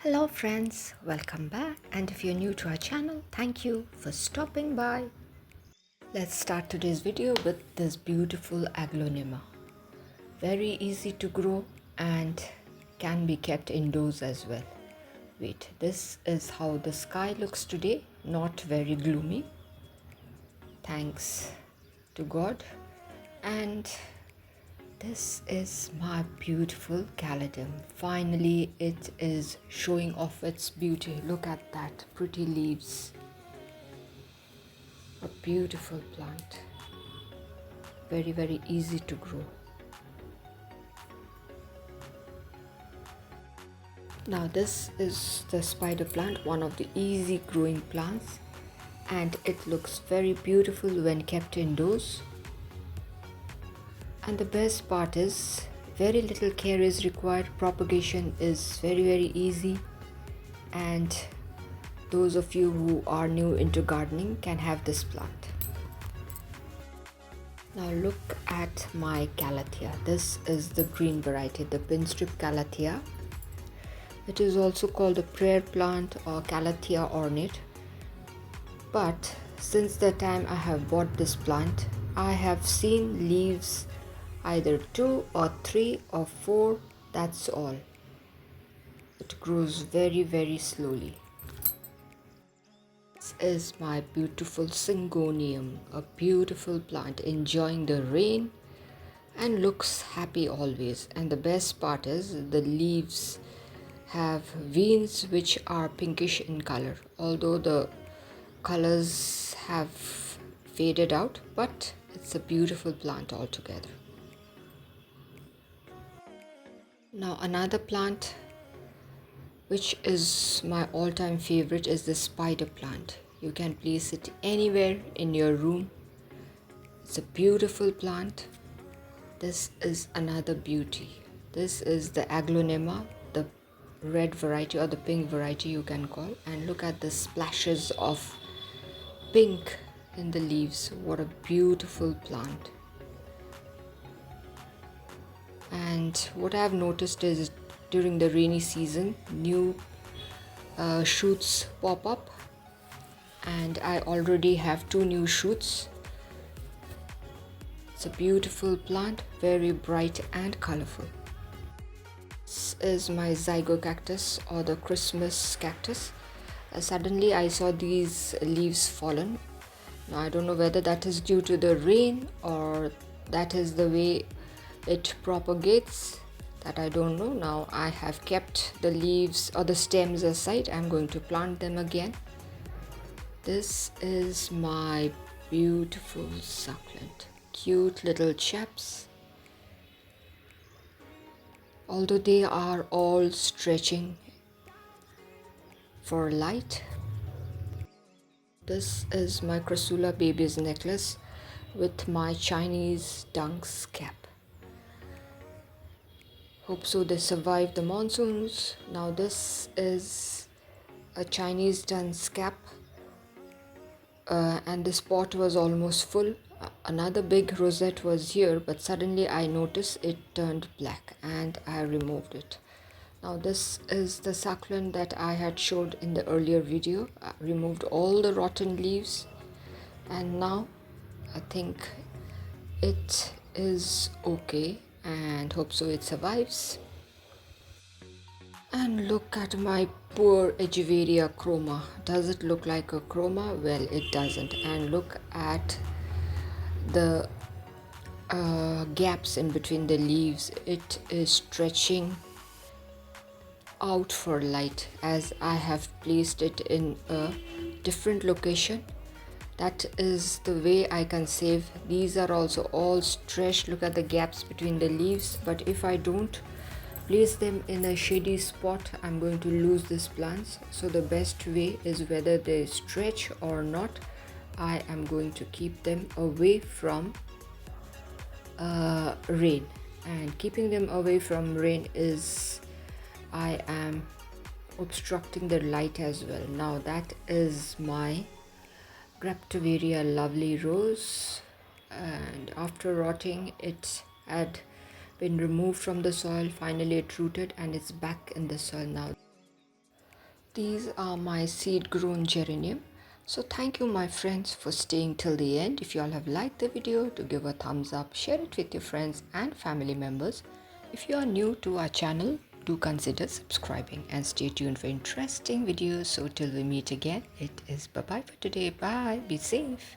Hello friends, welcome back, and if you're new to our channel, thank you for stopping by. Let's start today's video with this beautiful aglaonema. Very easy to grow and can be kept indoors as well. Wait, this is how the sky looks today, not very gloomy. Thanks to God. And this is my beautiful caladium. Finally, it is showing off its beauty. Look at that pretty leaves. A beautiful plant. Very, very easy to grow. Now this is the spider plant, one of the easy growing plants, and it looks very beautiful when kept indoors. And the best part is very little care is required. Propagation is very easy, and those of you who are new into gardening can have this plant. Now look at my calathea. This is the green variety, the pinstrip calathea. It is also called the prayer plant or calathea ornate. But since the time I have bought this plant, I have seen leaves either 2 or 3 or 4, that's all. It grows very slowly. This is my beautiful syngonium, a beautiful plant enjoying the rain and looks happy always. And the best part is the leaves have veins which are pinkish in color, although the colors have faded out, but it's a beautiful plant altogether. Now another plant which is my all-time favorite is the spider plant. You can place it anywhere in your room. It's a beautiful plant. This is another beauty. This is the aglaonema, the red variety or the pink variety you can call, and look at the splashes of pink in the leaves. What a beautiful plant. And what I have noticed is during the rainy season, new shoots pop up, and I already have 2 new shoots. It's a beautiful plant, very bright and colorful. This is my zygocactus or the Christmas cactus. Suddenly I saw these leaves fallen. Now I don't know whether that is due to the rain or that is the way it propagates, that I don't know. Now I have kept the leaves or the stems aside. I'm going to plant them again. This is my beautiful succulent. Cute little chaps. Although they are all stretching for light. This is my Crassula baby's necklace with my Chinese dunks cap. Hope so they survive the monsoons. Now this is a Chinese dunce cap, and this pot was almost full. Another big rosette was here, but suddenly I noticed it turned black and I removed it. Now this is the succulent that I had showed in the earlier video. I removed all the rotten leaves, and now I think it is okay, and hope so it survives. And look at my poor Echeveria chroma. Does it look like a chroma? Well, it doesn't. And look at the gaps in between the leaves. It is stretching out for light, as I have placed it in a different location. That is the way I can save. These are also all stretched. Look at the gaps between the leaves. But if I don't place them in a shady spot, I'm going to lose these plants. So the best way is, whether they stretch or not, I am going to keep them away from rain. And keeping them away from rain is, I am obstructing the light as well. Now that is my LiQWYD lovely rose, and after rotting it had been removed from the soil. Finally it rooted and it's back in the soil now. These are my seed grown geranium. So thank you my friends for staying till the end. If you all have liked the video, to give a thumbs up, share it with your friends and family members. If you are new to our channel, do consider subscribing and stay tuned for interesting videos. So till we meet again, it is bye bye for today. Bye. Be safe.